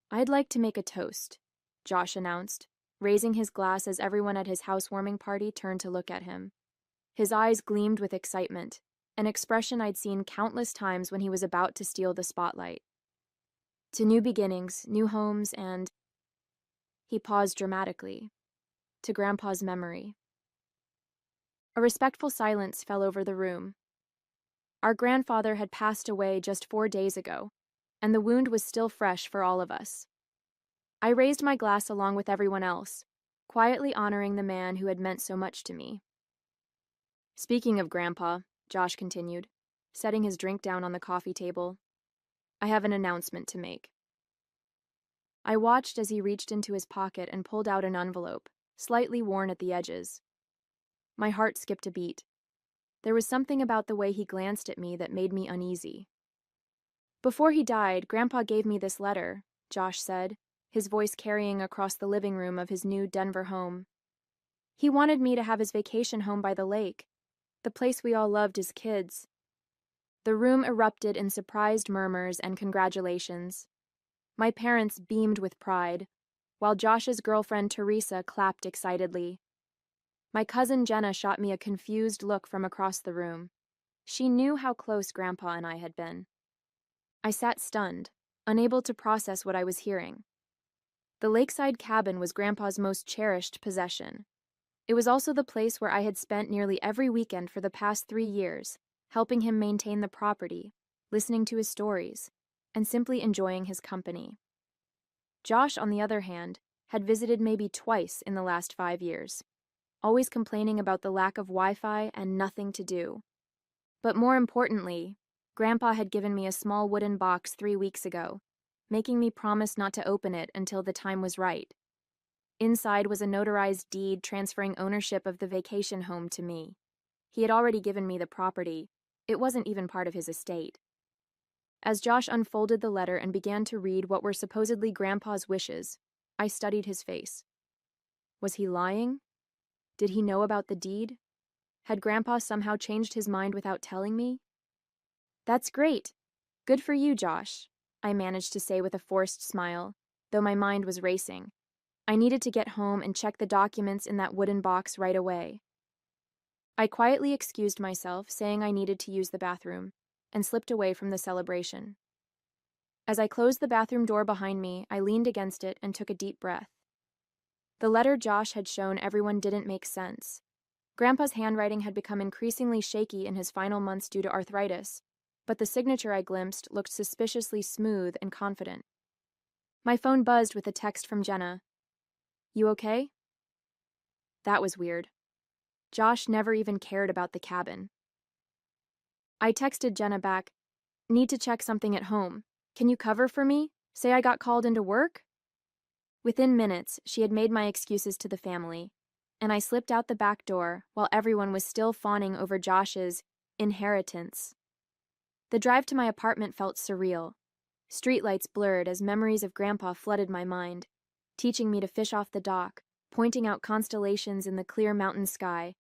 "I'd like to make a toast," Josh announced, raising his glass as everyone at his housewarming party turned to look at him. His eyes gleamed with excitement, an expression I'd seen countless times when he was about to steal the spotlight. "To new beginnings, new homes, and—" He paused dramatically. "To Grandpa's memory." A respectful silence fell over the room. Our grandfather had passed away just 4 days ago, and the wound was still fresh for all of us. I raised my glass along with everyone else, quietly honoring the man who had meant so much to me. "Speaking of Grandpa," Josh continued, setting his drink down on the coffee table, "I have an announcement to make." I watched as he reached into his pocket and pulled out an envelope, slightly worn at the edges. My heart skipped a beat. There was something about the way he glanced at me that made me uneasy. "Before he died, Grandpa gave me this letter," Josh said, his voice carrying across the living room of his new Denver home. "He wanted me to have his vacation home by the lake, the place we all loved as kids." The room erupted in surprised murmurs and congratulations. My parents beamed with pride, while Josh's girlfriend Teresa clapped excitedly. My cousin Jenna shot me a confused look from across the room. She knew how close Grandpa and I had been. I sat stunned, unable to process what I was hearing. The lakeside cabin was Grandpa's most cherished possession. It was also the place where I had spent nearly every weekend for the past 3 years, helping him maintain the property, listening to his stories, and simply enjoying his company. Josh, on the other hand, had visited maybe twice in the last 5 years, always complaining about the lack of Wi-Fi and nothing to do. But more importantly, Grandpa had given me a small wooden box 3 weeks ago, making me promise not to open it until the time was right. Inside was a notarized deed transferring ownership of the vacation home to me. He had already given me the property. It wasn't even part of his estate. As Josh unfolded the letter and began to read what were supposedly Grandpa's wishes, I studied his face. Was he lying? Did he know about the deed? Had Grandpa somehow changed his mind without telling me? "That's great. Good for you, Josh," I managed to say with a forced smile, though my mind was racing. I needed to get home and check the documents in that wooden box right away. I quietly excused myself, saying I needed to use the bathroom, and slipped away from the celebration. As I closed the bathroom door behind me, I leaned against it and took a deep breath. The letter Josh had shown everyone didn't make sense. Grandpa's handwriting had become increasingly shaky in his final months due to arthritis, but the signature I glimpsed looked suspiciously smooth and confident. My phone buzzed with a text from Jenna. "You okay?" That was weird. Josh never even cared about the cabin. I texted Jenna back, "Need to check something at home. Can you cover for me? Say I got called into work?" Within minutes, she had made my excuses to the family, and I slipped out the back door while everyone was still fawning over Josh's inheritance. The drive to my apartment felt surreal. Streetlights blurred as memories of Grandpa flooded my mind, teaching me to fish off the dock, pointing out constellations in the clear mountain sky,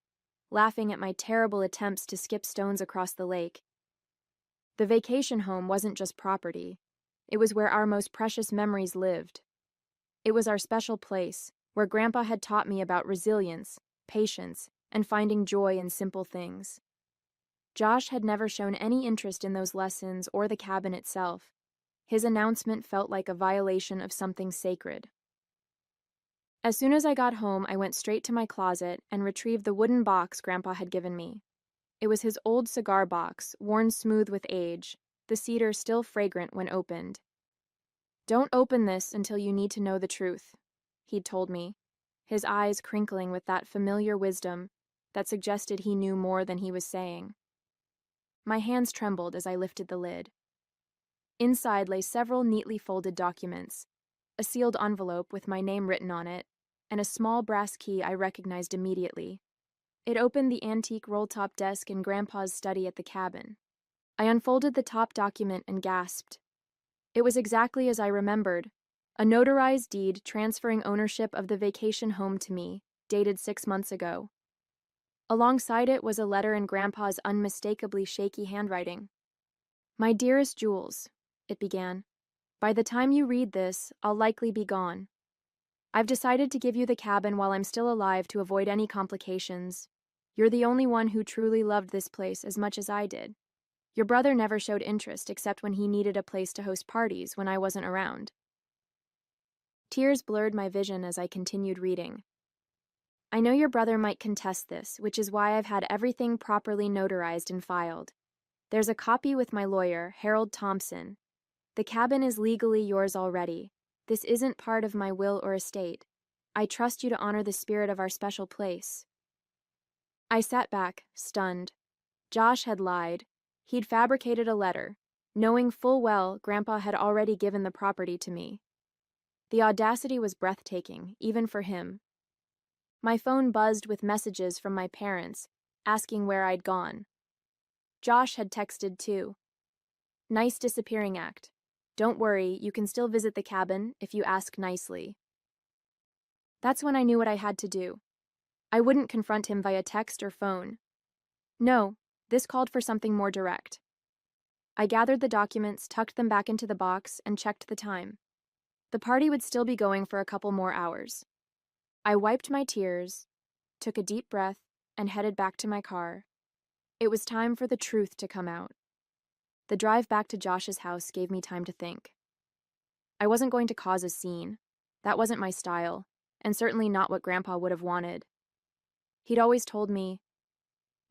laughing at my terrible attempts to skip stones across the lake. The vacation home wasn't just property. It was where our most precious memories lived. It was our special place, where Grandpa had taught me about resilience, patience, and finding joy in simple things. Josh had never shown any interest in those lessons or the cabin itself. His announcement felt like a violation of something sacred. As soon as I got home, I went straight to my closet and retrieved the wooden box Grandpa had given me. It was his old cigar box, worn smooth with age, the cedar still fragrant when opened. "Don't open this until you need to know the truth," he'd told me, his eyes crinkling with that familiar wisdom that suggested he knew more than he was saying. My hands trembled as I lifted the lid. Inside lay several neatly folded documents, a sealed envelope with my name written on it, and a small brass key I recognized immediately. It opened the antique roll-top desk in Grandpa's study at the cabin. I unfolded the top document and gasped. It was exactly as I remembered, a notarized deed transferring ownership of the vacation home to me, dated 6 months ago. Alongside it was a letter in Grandpa's unmistakably shaky handwriting. "My dearest Jules," it began, By the time you read this, I'll likely be gone. I've decided to give you the cabin while I'm still alive to avoid any complications. You're the only one who truly loved this place as much as I did. Your brother never showed interest except when he needed a place to host parties when I wasn't around. Tears blurred my vision as I continued reading. I know your brother might contest this, which is why I've had everything properly notarized and filed. There's a copy with my lawyer, Harold Thompson. The cabin is legally yours already. This isn't part of my will or estate. I trust you to honor the spirit of our special place. I sat back, stunned. Josh had lied. He'd fabricated a letter, knowing full well Grandpa had already given the property to me. The audacity was breathtaking, even for him. My phone buzzed with messages from my parents, asking where I'd gone. Josh had texted too. Nice disappearing act. Don't worry, you can still visit the cabin if you ask nicely. That's when I knew what I had to do. I wouldn't confront him via text or phone. No, this called for something more direct. I gathered the documents, tucked them back into the box, and checked the time. The party would still be going for a couple more hours. I wiped my tears, took a deep breath, and headed back to my car. It was time for the truth to come out. The drive back to Josh's house gave me time to think. I wasn't going to cause a scene. That wasn't my style, and certainly not what Grandpa would have wanted. He'd always told me,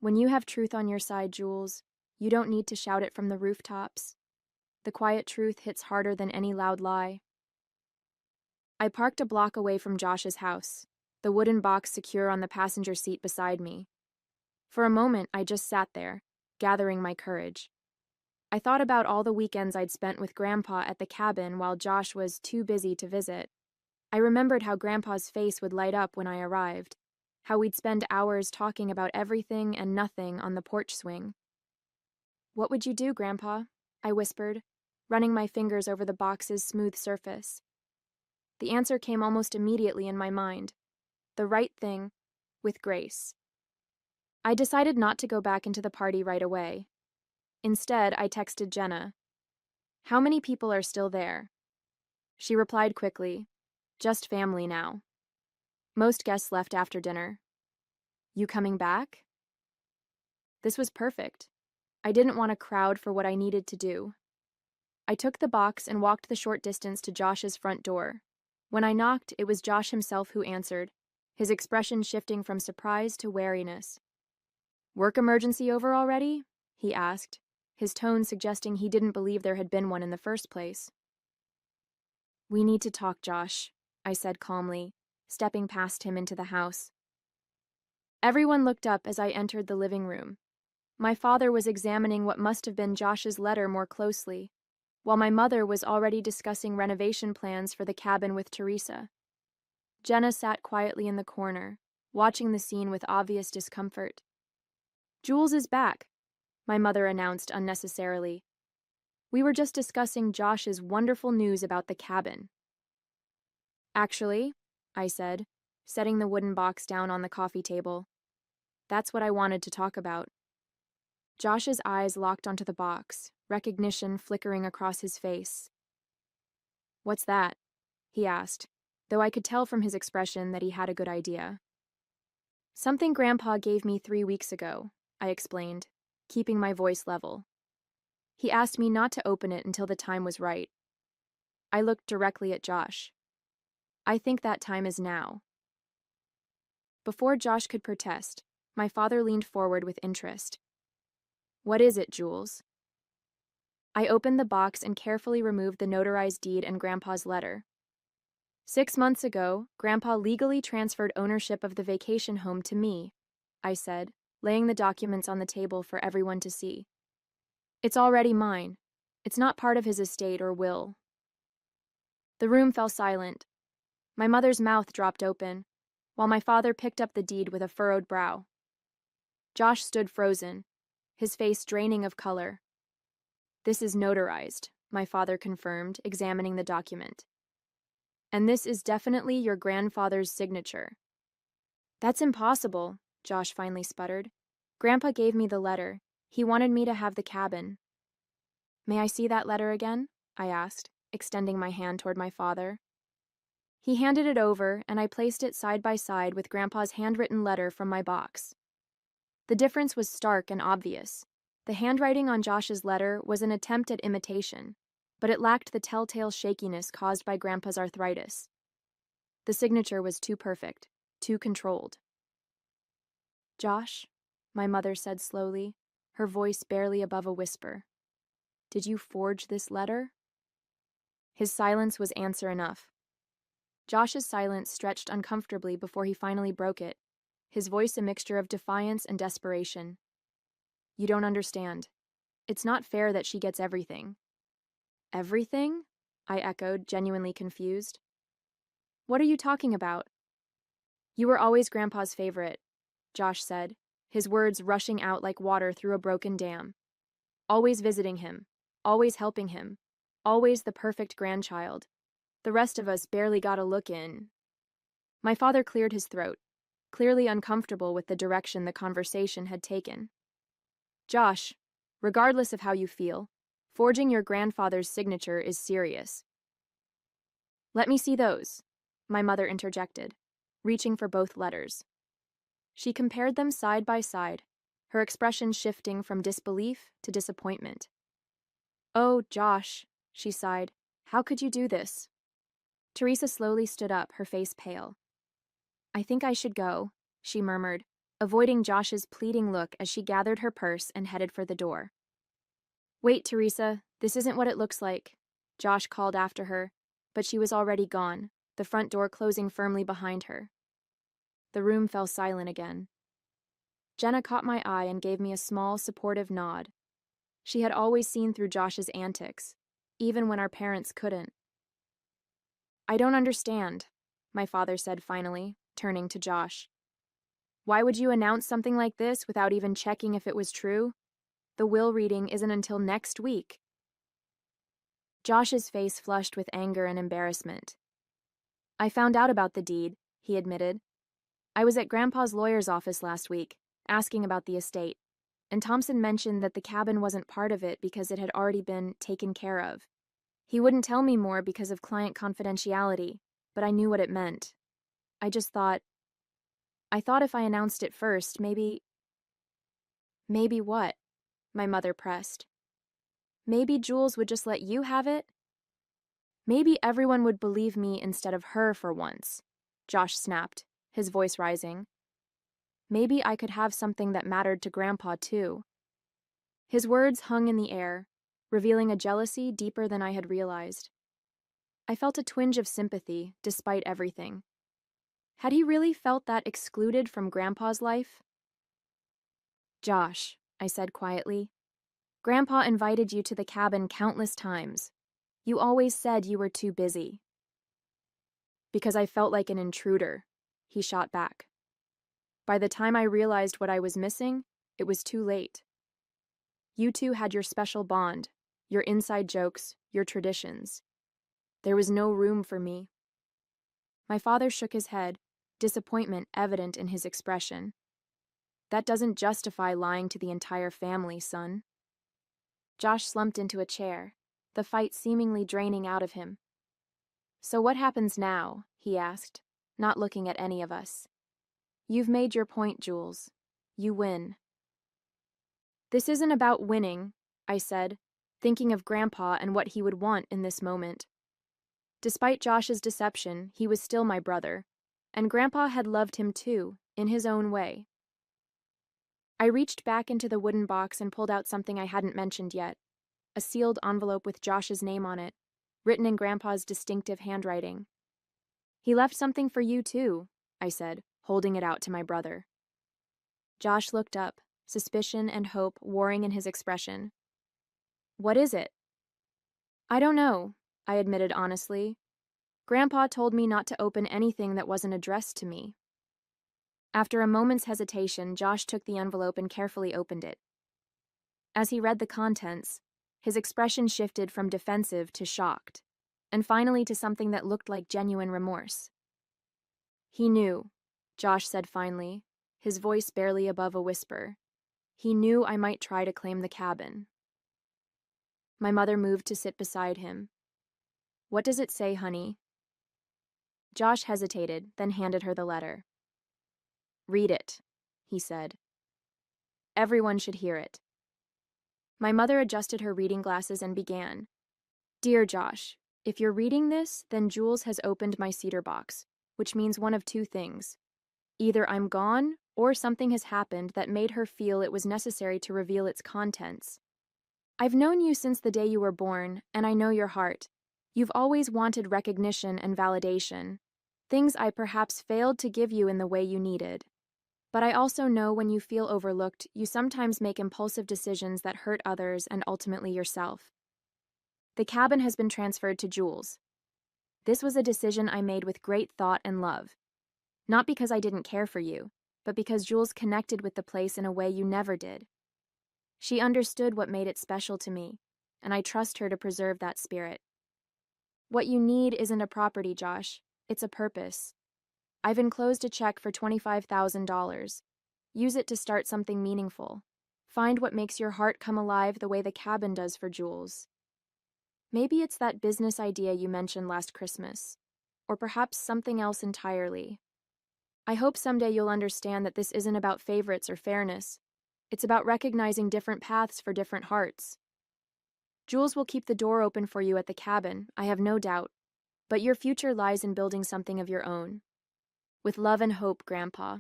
"When you have truth on your side, Jules, you don't need to shout it from the rooftops. The quiet truth hits harder than any loud lie." I parked a block away from Josh's house, the wooden box secure on the passenger seat beside me. For a moment, I just sat there, gathering my courage. I thought about all the weekends I'd spent with Grandpa at the cabin while Josh was too busy to visit. I remembered how Grandpa's face would light up when I arrived, how we'd spend hours talking about everything and nothing on the porch swing. "What would you do, Grandpa?" I whispered, running my fingers over the box's smooth surface. The answer came almost immediately in my mind. The right thing, with grace. I decided not to go back into the party right away. Instead, I texted Jenna. "How many people are still there?" She replied quickly, "Just family now. Most guests left after dinner." "You coming back?" This was perfect. I didn't want a crowd for what I needed to do. I took the box and walked the short distance to Josh's front door. When I knocked, it was Josh himself who answered, his expression shifting from surprise to wariness. "Work emergency over already?" he asked, his tone suggesting he didn't believe there had been one in the first place. "We need to talk, Josh," I said calmly, stepping past him into the house. Everyone looked up as I entered the living room. My father was examining what must have been Josh's letter more closely, while my mother was already discussing renovation plans for the cabin with Teresa. Jenna sat quietly in the corner, watching the scene with obvious discomfort. "Jules is back," my mother announced unnecessarily. "We were just discussing Josh's wonderful news about the cabin." "Actually," I said, setting the wooden box down on the coffee table, "that's what I wanted to talk about." Josh's eyes locked onto the box, recognition flickering across his face. "What's that?" he asked, though I could tell from his expression that he had a good idea. "Something Grandpa gave me 3 weeks ago," I explained, keeping my voice level. "He asked me not to open it until the time was right." I looked directly at Josh. "I think that time is now." Before Josh could protest, my father leaned forward with interest. "What is it, Jules?" I opened the box and carefully removed the notarized deed and Grandpa's letter. 6 months ago, Grandpa legally transferred ownership of the vacation home to me, I said, laying the documents on the table for everyone to see. "It's already mine. It's not part of his estate or will." The room fell silent. My mother's mouth dropped open, while my father picked up the deed with a furrowed brow. Josh stood frozen, his face draining of color. "This is notarized," my father confirmed, examining the document. "And this is definitely your grandfather's signature." "That's impossible," Josh finally sputtered. "Grandpa gave me the letter. He wanted me to have the cabin." "May I see that letter again?" I asked, extending my hand toward my father. He handed it over, and I placed it side by side with Grandpa's handwritten letter from my box. The difference was stark and obvious. The handwriting on Josh's letter was an attempt at imitation, but it lacked the telltale shakiness caused by Grandpa's arthritis. The signature was too perfect, too controlled. "Josh," my mother said slowly, her voice barely above a whisper, "did you forge this letter?" His silence was answer enough. Josh's silence stretched uncomfortably before he finally broke it, his voice a mixture of defiance and desperation. "You don't understand. It's not fair that she gets everything." "Everything?" I echoed, genuinely confused. "What are you talking about?" "You were always Grandpa's favorite," Josh said, his words rushing out like water through a broken dam. "Always visiting him, always helping him, always the perfect grandchild. The rest of us barely got a look in." My father cleared his throat, clearly uncomfortable with the direction the conversation had taken. "Josh, regardless of how you feel, forging your grandfather's signature is serious." "Let me see those," my mother interjected, reaching for both letters. She compared them side by side, her expression shifting from disbelief to disappointment. "Oh, Josh," she sighed, "how could you do this?" Teresa slowly stood up, her face pale. "I think I should go," she murmured, avoiding Josh's pleading look as she gathered her purse and headed for the door. "Wait, Teresa, this isn't what it looks like," Josh called after her, but she was already gone, the front door closing firmly behind her. The room fell silent again. Jenna caught my eye and gave me a small, supportive nod. She had always seen through Josh's antics, even when our parents couldn't. "I don't understand," my father said finally, turning to Josh. "Why would you announce something like this without even checking if it was true? The will reading isn't until next week." Josh's face flushed with anger and embarrassment. "I found out about the deed," he admitted. "I was at Grandpa's lawyer's office last week, asking about the estate, and Thompson mentioned that the cabin wasn't part of it because it had already been taken care of. He wouldn't tell me more because of client confidentiality, but I knew what it meant. I thought if I announced it first, maybe—" "Maybe what?" my mother pressed. "Maybe Jules would just let you have it?" "Maybe everyone would believe me instead of her for once," Josh snapped, his voice rising. "Maybe I could have something that mattered to Grandpa, too." His words hung in the air, revealing a jealousy deeper than I had realized. I felt a twinge of sympathy, despite everything. Had he really felt that excluded from Grandpa's life? "Josh," I said quietly, "Grandpa invited you to the cabin countless times. You always said you were too busy." "Because I felt like an intruder," he shot back. By the time I realized what I was missing, it was too late. You two had your special bond, your inside jokes, your traditions. There was no room for me. My father shook his head, disappointment evident in his expression. "That doesn't justify lying to the entire family, son." Josh slumped into a chair, the fight seemingly draining out of him. "So what happens now?" he asked, not looking at any of us. "You've made your point, Jules. You win." "This isn't about winning," I said, thinking of Grandpa and what he would want in this moment. Despite Josh's deception, he was still my brother, and Grandpa had loved him too, in his own way. I reached back into the wooden box and pulled out something I hadn't mentioned yet, a sealed envelope with Josh's name on it, written in Grandpa's distinctive handwriting. "He left something for you too," I said, holding it out to my brother. Josh looked up, suspicion and hope warring in his expression. "What is it?" "I don't know," I admitted honestly. "Grandpa told me not to open anything that wasn't addressed to me." After a moment's hesitation, Josh took the envelope and carefully opened it. As he read the contents, his expression shifted from defensive to shocked, and finally to something that looked like genuine remorse. "He knew," Josh said finally, his voice barely above a whisper. "He knew I might try to claim the cabin." My mother moved to sit beside him. What does it say, honey? Josh hesitated, then handed her the letter. Read it, he said. Everyone should hear it. My mother adjusted her reading glasses and began. Dear Josh, if you're reading this, then Jules has opened my cedar box, which means one of two things. Either I'm gone, or something has happened that made her feel it was necessary to reveal its contents. I've known you since the day you were born, and I know your heart. You've always wanted recognition and validation, things I perhaps failed to give you in the way you needed. But I also know when you feel overlooked, you sometimes make impulsive decisions that hurt others and ultimately yourself. The cabin has been transferred to Jules. This was a decision I made with great thought and love. Not because I didn't care for you, but because Jules connected with the place in a way you never did. She understood what made it special to me, and I trust her to preserve that spirit. What you need isn't a property, Josh. It's a purpose. I've enclosed a check for $25,000. Use it to start something meaningful. Find what makes your heart come alive the way the cabin does for Jules. Maybe it's that business idea you mentioned last Christmas, or perhaps something else entirely. I hope someday you'll understand that this isn't about favorites or fairness. It's about recognizing different paths for different hearts. Jules will keep the door open for you at the cabin, I have no doubt, but your future lies in building something of your own. With love and hope, Grandpa.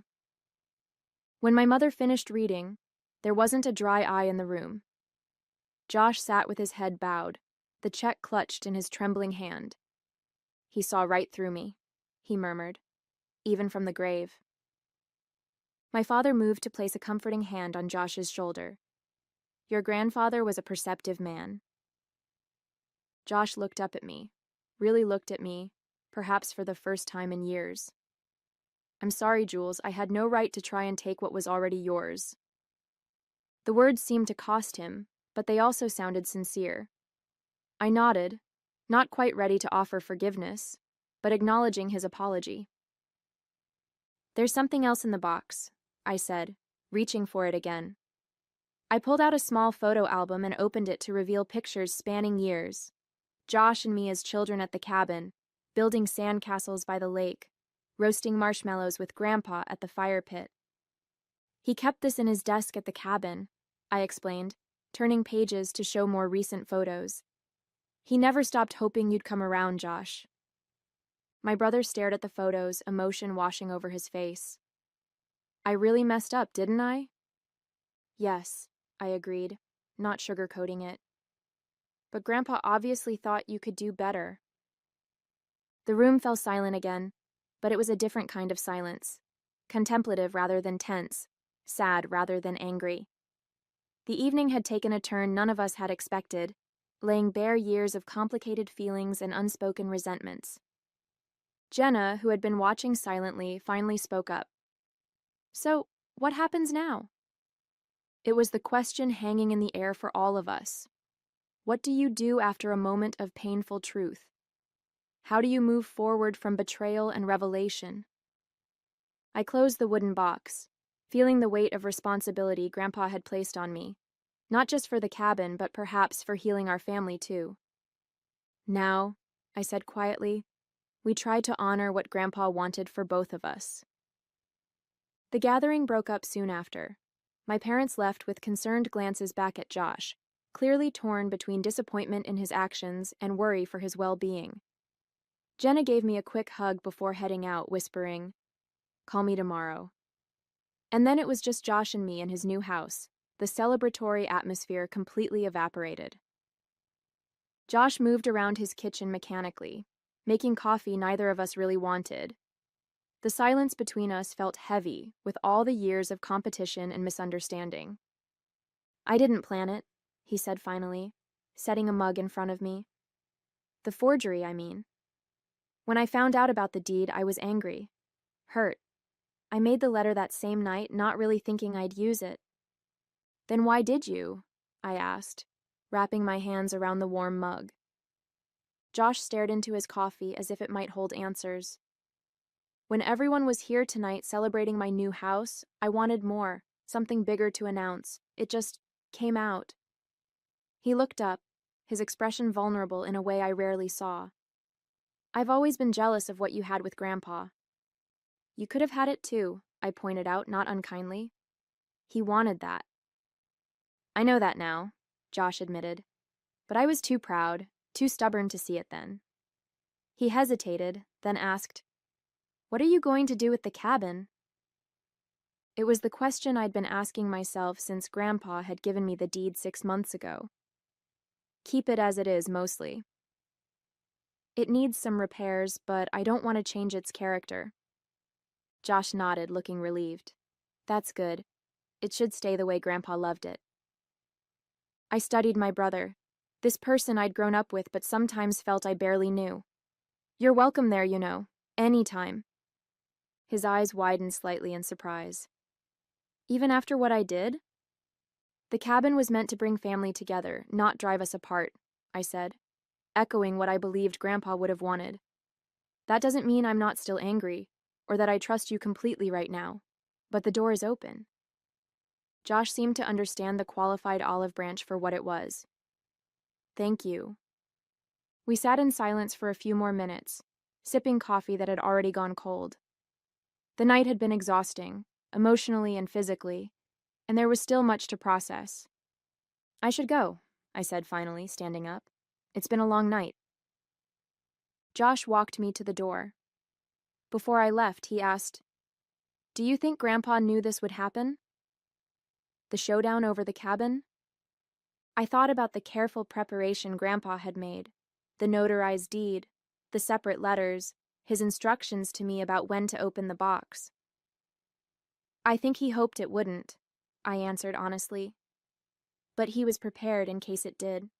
When my mother finished reading, there wasn't a dry eye in the room. Josh sat with his head bowed, the check clutched in his trembling hand. He saw right through me, he murmured, even from the grave. My father moved to place a comforting hand on Josh's shoulder. Your grandfather was a perceptive man. Josh looked up at me, really looked at me, perhaps for the first time in years. I'm sorry, Jules, I had no right to try and take what was already yours. The words seemed to cost him, but they also sounded sincere. I nodded, not quite ready to offer forgiveness, but acknowledging his apology. There's something else in the box, I said, reaching for it again. I pulled out a small photo album and opened it to reveal pictures spanning years. Josh and me as children at the cabin, building sandcastles by the lake, roasting marshmallows with Grandpa at the fire pit. He kept this in his desk at the cabin, I explained, turning pages to show more recent photos. He never stopped hoping you'd come around, Josh. My brother stared at the photos, emotion washing over his face. I really messed up, didn't I? Yes, I agreed, not sugarcoating it. But Grandpa obviously thought you could do better. The room fell silent again, but it was a different kind of silence, contemplative rather than tense, sad rather than angry. The evening had taken a turn none of us had expected, laying bare years of complicated feelings and unspoken resentments. Jenna, who had been watching silently, finally spoke up. So, what happens now? It was the question hanging in the air for all of us. What do you do after a moment of painful truth? How do you move forward from betrayal and revelation? I closed the wooden box, feeling the weight of responsibility Grandpa had placed on me, not just for the cabin, but perhaps for healing our family too. Now, I said quietly, we tried to honor what Grandpa wanted for both of us. The gathering broke up soon after. My parents left with concerned glances back at Josh, clearly torn between disappointment in his actions and worry for his well-being. Jenna gave me a quick hug before heading out, whispering, "Call me tomorrow." And then it was just Josh and me in his new house, the celebratory atmosphere completely evaporated. Josh moved around his kitchen mechanically, making coffee neither of us really wanted. The silence between us felt heavy with all the years of competition and misunderstanding. I didn't plan it, he said finally, setting a mug in front of me. The forgery, I mean. When I found out about the deed, I was angry, hurt. I made the letter that same night, not really thinking I'd use it. Then why did you? I asked, wrapping my hands around the warm mug. Josh stared into his coffee as if it might hold answers. When everyone was here tonight celebrating my new house, I wanted more, something bigger to announce. It just came out. He looked up, his expression vulnerable in a way I rarely saw. I've always been jealous of what you had with Grandpa. You could have had it too, I pointed out, not unkindly. He wanted that. I know that now, Josh admitted. But I was too proud, too stubborn to see it then. He hesitated, then asked, "What are you going to do with the cabin?" It was the question I'd been asking myself since Grandpa had given me the deed 6 months ago. Keep it as it is, mostly. It needs some repairs, but I don't want to change its character. Josh nodded, looking relieved. That's good. It should stay the way Grandpa loved it. I studied my brother, this person I'd grown up with but sometimes felt I barely knew. You're welcome there, you know, anytime. His eyes widened slightly in surprise. Even after what I did? The cabin was meant to bring family together, not drive us apart, I said, echoing what I believed Grandpa would have wanted. That doesn't mean I'm not still angry, or that I trust you completely right now, but the door is open. Josh seemed to understand the qualified olive branch for what it was. Thank you. We sat in silence for a few more minutes, sipping coffee that had already gone cold. The night had been exhausting, emotionally and physically, and there was still much to process. I should go, I said finally, standing up. It's been a long night. Josh walked me to the door. Before I left, he asked, "Do you think Grandpa knew this would happen? The showdown over the cabin?" I thought about the careful preparation Grandpa had made, the notarized deed, the separate letters, his instructions to me about when to open the box. I think he hoped it wouldn't, I answered honestly. But he was prepared in case it did.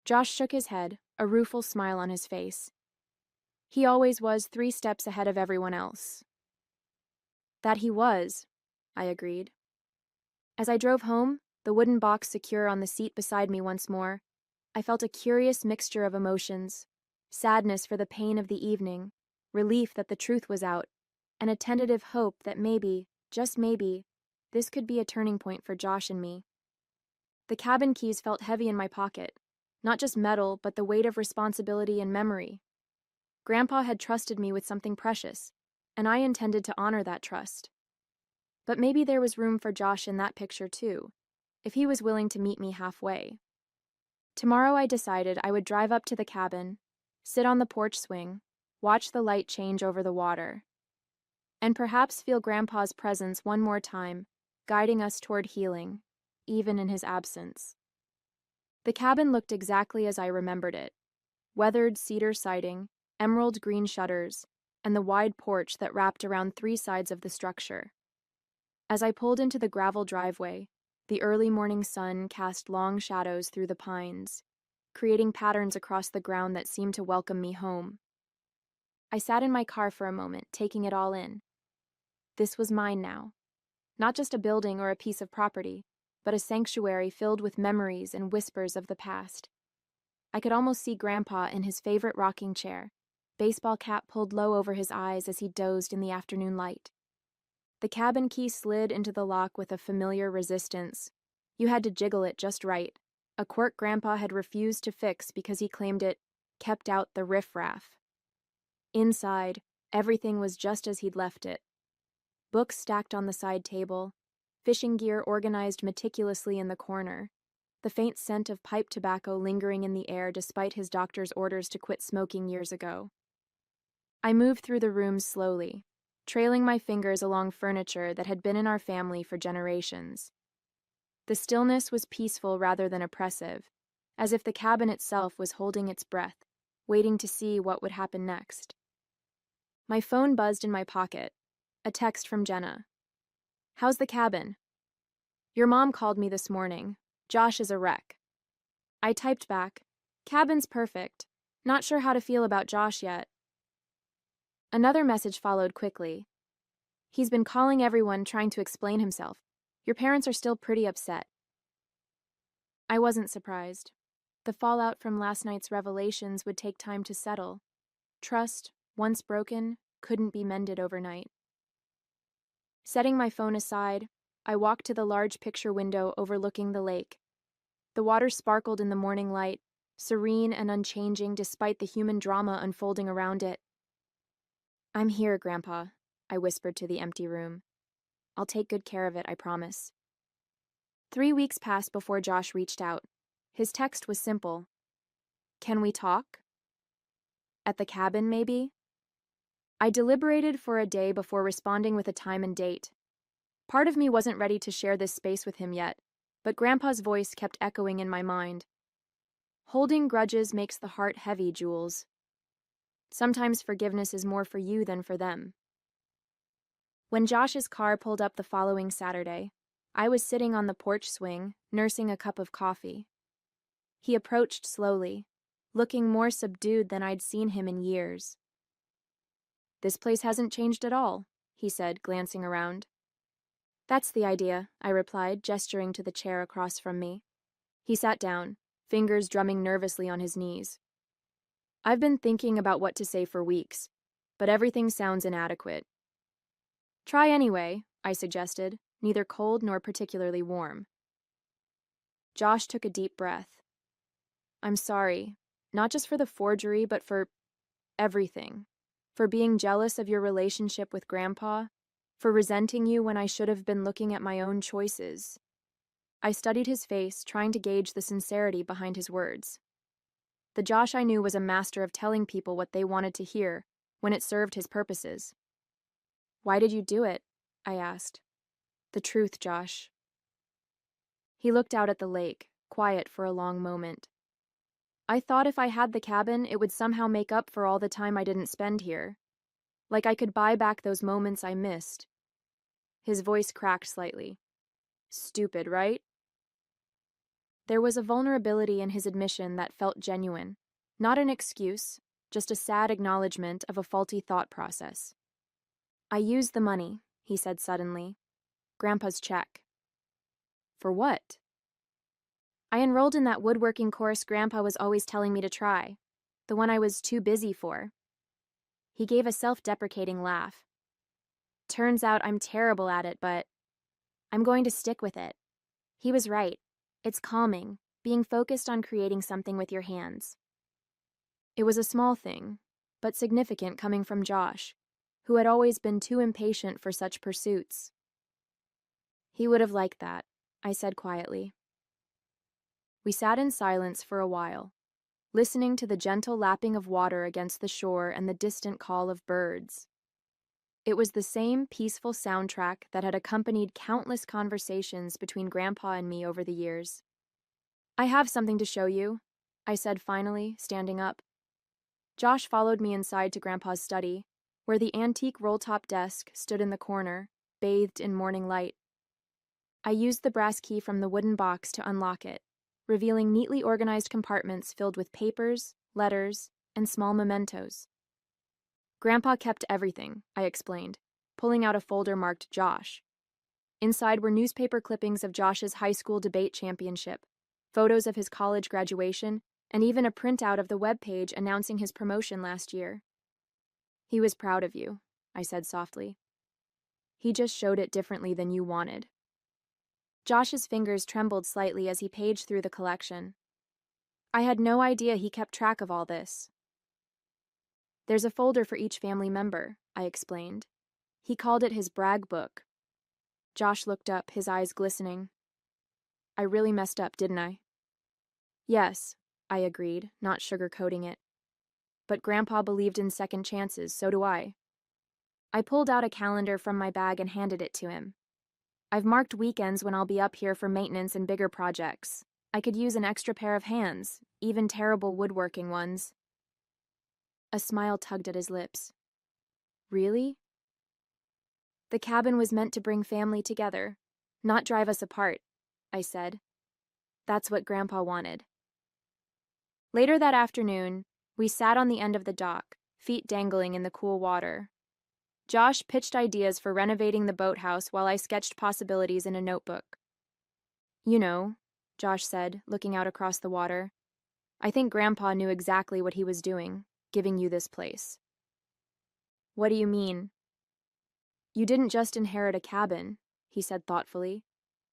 Josh shook his head, a rueful smile on his face. He always was 3 steps ahead of everyone else. That he was, I agreed. As I drove home, the wooden box secure on the seat beside me once more, I felt a curious mixture of emotions, sadness for the pain of the evening, relief that the truth was out, and a tentative hope that maybe, just maybe, this could be a turning point for Josh and me. The cabin keys felt heavy in my pocket, not just metal, but the weight of responsibility and memory. Grandpa had trusted me with something precious, and I intended to honor that trust. But maybe there was room for Josh in that picture too, if he was willing to meet me halfway. Tomorrow I decided I would drive up to the cabin, sit on the porch swing, watch the light change over the water, and perhaps feel Grandpa's presence one more time, guiding us toward healing, even in his absence. The cabin looked exactly as I remembered it. Weathered cedar siding, emerald green shutters, and the wide porch that wrapped around 3 sides of the structure. As I pulled into the gravel driveway, the early morning sun cast long shadows through the pines, creating patterns across the ground that seemed to welcome me home. I sat in my car for a moment, taking it all in. This was mine now. Not just a building or a piece of property, but a sanctuary filled with memories and whispers of the past. I could almost see Grandpa in his favorite rocking chair, baseball cap pulled low over his eyes as he dozed in the afternoon light. The cabin key slid into the lock with a familiar resistance. You had to jiggle it just right, a quirk Grandpa had refused to fix because he claimed it kept out the riffraff. Inside, everything was just as he'd left it. Books stacked on the side table, fishing gear organized meticulously in the corner, the faint scent of pipe tobacco lingering in the air despite his doctor's orders to quit smoking years ago. I moved through the rooms slowly, trailing my fingers along furniture that had been in our family for generations. The stillness was peaceful rather than oppressive, as if the cabin itself was holding its breath, waiting to see what would happen next. My phone buzzed in my pocket, a text from Jenna. "How's the cabin? Your mom called me this morning. Josh is a wreck." I typed back, "Cabin's perfect. Not sure how to feel about Josh yet." Another message followed quickly. "He's been calling everyone trying to explain himself. Your parents are still pretty upset." I wasn't surprised. The fallout from last night's revelations would take time to settle. Trust, once broken, couldn't be mended overnight. Setting my phone aside, I walked to the large picture window overlooking the lake. The water sparkled in the morning light, serene and unchanging despite the human drama unfolding around it. "I'm here, Grandpa," I whispered to the empty room. "I'll take good care of it, I promise." 3 weeks passed before Josh reached out. His text was simple. "Can we talk? At the cabin, maybe?" I deliberated for a day before responding with a time and date. Part of me wasn't ready to share this space with him yet, but Grandpa's voice kept echoing in my mind. "Holding grudges makes the heart heavy, Jules. Sometimes forgiveness is more for you than for them." When Josh's car pulled up the following Saturday, I was sitting on the porch swing, nursing a cup of coffee. He approached slowly, looking more subdued than I'd seen him in years. "This place hasn't changed at all," he said, glancing around. "That's the idea," I replied, gesturing to the chair across from me. He sat down, fingers drumming nervously on his knees. "I've been thinking about what to say for weeks, but everything sounds inadequate." "Try anyway," I suggested, neither cold nor particularly warm. Josh took a deep breath. "I'm sorry, not just for the forgery, but for everything. For being jealous of your relationship with Grandpa, for resenting you when I should have been looking at my own choices." I studied his face, trying to gauge the sincerity behind his words. The Josh I knew was a master of telling people what they wanted to hear when it served his purposes. "Why did you do it?" I asked. "The truth, Josh." He looked out at the lake, quiet for a long moment. "I thought if I had the cabin, it would somehow make up for all the time I didn't spend here. Like I could buy back those moments I missed." His voice cracked slightly. "Stupid, right?" There was a vulnerability in his admission that felt genuine. Not an excuse, just a sad acknowledgement of a faulty thought process. "I used the money," he said suddenly. "Grandpa's check." "For what?" "I enrolled in that woodworking course Grandpa was always telling me to try. The one I was too busy for." He gave a self-deprecating laugh. "Turns out I'm terrible at it, but I'm going to stick with it." He was right. It's calming, being focused on creating something with your hands. It was a small thing, but significant coming from Josh, who had always been too impatient for such pursuits. "He would have liked that," I said quietly. We sat in silence for a while, listening to the gentle lapping of water against the shore and the distant call of birds. It was the same peaceful soundtrack that had accompanied countless conversations between Grandpa and me over the years. "I have something to show you," I said finally, standing up. Josh followed me inside to Grandpa's study, where the antique roll-top desk stood in the corner, bathed in morning light. I used the brass key from the wooden box to unlock it, revealing neatly organized compartments filled with papers, letters, and small mementos. "Grandpa kept everything," I explained, pulling out a folder marked Josh. Inside were newspaper clippings of Josh's high school debate championship, photos of his college graduation, and even a printout of the webpage announcing his promotion last year. "He was proud of you," I said softly. "He just showed it differently than you wanted." Josh's fingers trembled slightly as he paged through the collection. I had no idea he kept track of all this. "There's a folder for each family member," I explained. He called it his brag book. Josh looked up, his eyes glistening. "I really messed up, didn't I?" "Yes," I agreed, not sugarcoating it. "But Grandpa believed in second chances, so do I." I pulled out a calendar from my bag and handed it to him. "I've marked weekends when I'll be up here for maintenance and bigger projects. I could use an extra pair of hands, even terrible woodworking ones." A smile tugged at his lips. "Really?" "The cabin was meant to bring family together, not drive us apart," I said. "That's what Grandpa wanted." Later that afternoon, we sat on the end of the dock, feet dangling in the cool water. Josh pitched ideas for renovating the boathouse while I sketched possibilities in a notebook. "You know," Josh said, looking out across the water, "I think Grandpa knew exactly what he was doing, giving you this place." "What do you mean?" "You didn't just inherit a cabin," he said thoughtfully.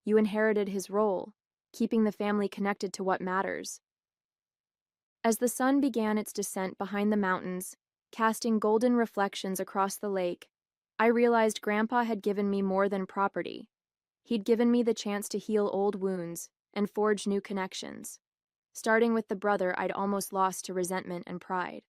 "You inherited his role, keeping the family connected to what matters." As the sun began its descent behind the mountains, casting golden reflections across the lake, I realized Grandpa had given me more than property. He'd given me the chance to heal old wounds and forge new connections, starting with the brother I'd almost lost to resentment and pride.